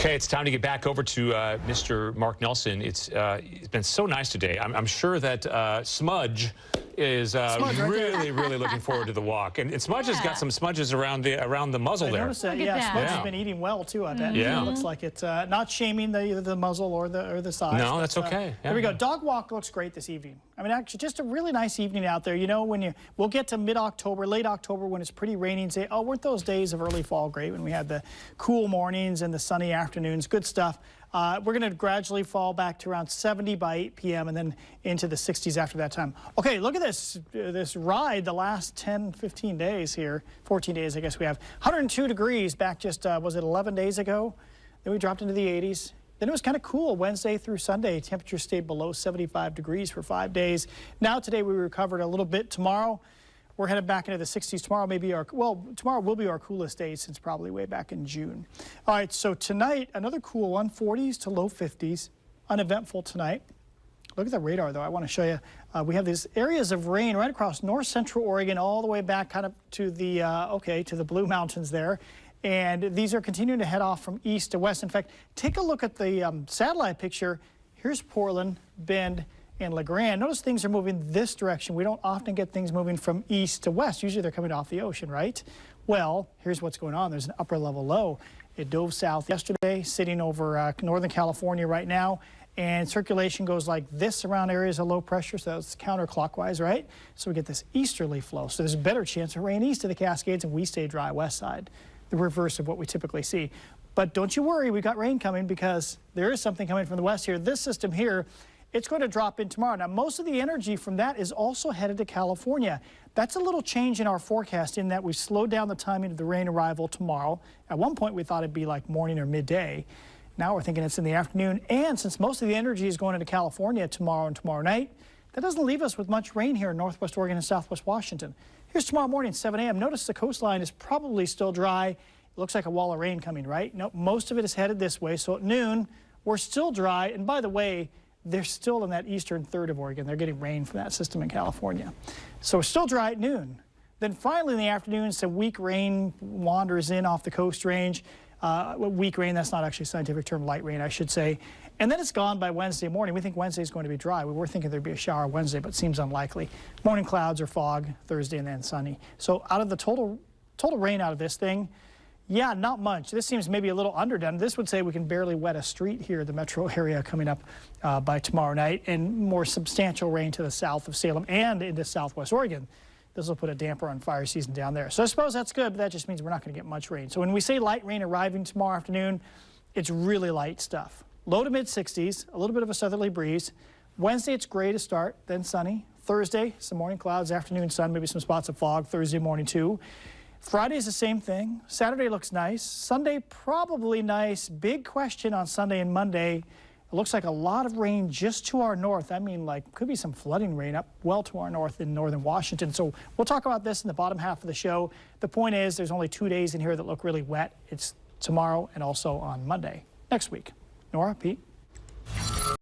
Okay, it's time to get back over to Mr. Mark Nelson. It's been so nice today. I'm sure that Smudge is really looking forward to the walk. And Smudge has got some smudges around the muzzle there. I noticed that. Yeah, Smudge has been eating well too. I bet. Yeah, it looks like it's not shaming the muzzle or the size. No, that's okay. There we go. Dog walk looks great this evening. I mean, actually, just a really nice evening out there. You know, we'll get to mid-October, late October when it's pretty rainy and say, oh, weren't those days of early fall great when we had the cool mornings and the sunny afternoons? Good stuff. We're going to gradually fall back to around 70 by 8 p.m. and then into the 60s after that time. Okay, look at this ride the last 10, 15 days here, 14 days I guess we have. 102 degrees back just, was it 11 days ago? Then we dropped into the 80s. Then it was kind of cool Wednesday through Sunday. Temperature stayed below 75 degrees for 5 days. Now today we recovered a little bit. Tomorrow we're headed back into the 60s. Tomorrow will be our coolest day since probably way back in June. All right, so tonight, another cool one, 40s to low 50s. Uneventful tonight. Look at the radar, though. I want to show you. We have these areas of rain right across north central Oregon, all the way back kind of to the, to the Blue Mountains there. And these are continuing to head off from east to west. In fact, take a look at the satellite picture. Here's Portland, Bend, and LeGrand. Notice things are moving this direction. We don't often get things moving from east to west. Usually they're coming off the ocean, right? Well, here's what's going on. There's an upper level low. It dove south yesterday, sitting over Northern California right now. And circulation goes like this around areas of low pressure, so that's counterclockwise, right? So we get this easterly flow. So there's a better chance of rain east of the Cascades, and we stay dry west side, the reverse of what we typically see. But don't you worry, we got rain coming because there is something coming from the west here. This system here, it's going to drop in tomorrow. Now, most of the energy from that is also headed to California. That's a little change in our forecast in that we've slowed down the timing of the rain arrival tomorrow. At one point, we thought it'd be like morning or midday. Now we're thinking it's in the afternoon. And since most of the energy is going into California tomorrow and tomorrow night, that doesn't leave us with much rain here in northwest Oregon and southwest Washington. Here's tomorrow morning, 7 a.m. Notice the coastline is probably still dry. It looks like a wall of rain coming, right? No, most of it is headed this way. So at noon, we're still dry. And by the way, they're still in that eastern third of Oregon. They're getting rain from that system in California. So we're still dry at noon. Then finally in the afternoon, some weak rain wanders in off the coast range. Weak rain, that's not actually a scientific term, light rain, I should say. And then it's gone by Wednesday morning. We think Wednesday is going to be dry. We were thinking there'd be a shower Wednesday, but it seems unlikely. Morning clouds or fog Thursday and then sunny. So out of the total rain out of this thing, yeah, not much. This seems maybe a little underdone. This would say we can barely wet a street here in the metro area coming up by tomorrow night, and more substantial rain to the south of Salem and into southwest Oregon. This will put a damper on fire season down there. So I suppose that's good, but that just means we're not going to get much rain. So when we say light rain arriving tomorrow afternoon, it's really light stuff. Low to mid 60s, a little bit of a southerly breeze. Wednesday, it's gray to start, then sunny. Thursday, some morning clouds, afternoon sun, maybe some spots of fog. Thursday morning too. Friday is the same thing. Saturday looks nice. Sunday, probably nice. Big question on Sunday and Monday. It looks like a lot of rain just to our north. I mean, like, could be some flooding rain up well to our north in northern Washington. So we'll talk about this in the bottom half of the show. The point is, there's only 2 days in here that look really wet. It's tomorrow and also on Monday next week. Nora, Pete?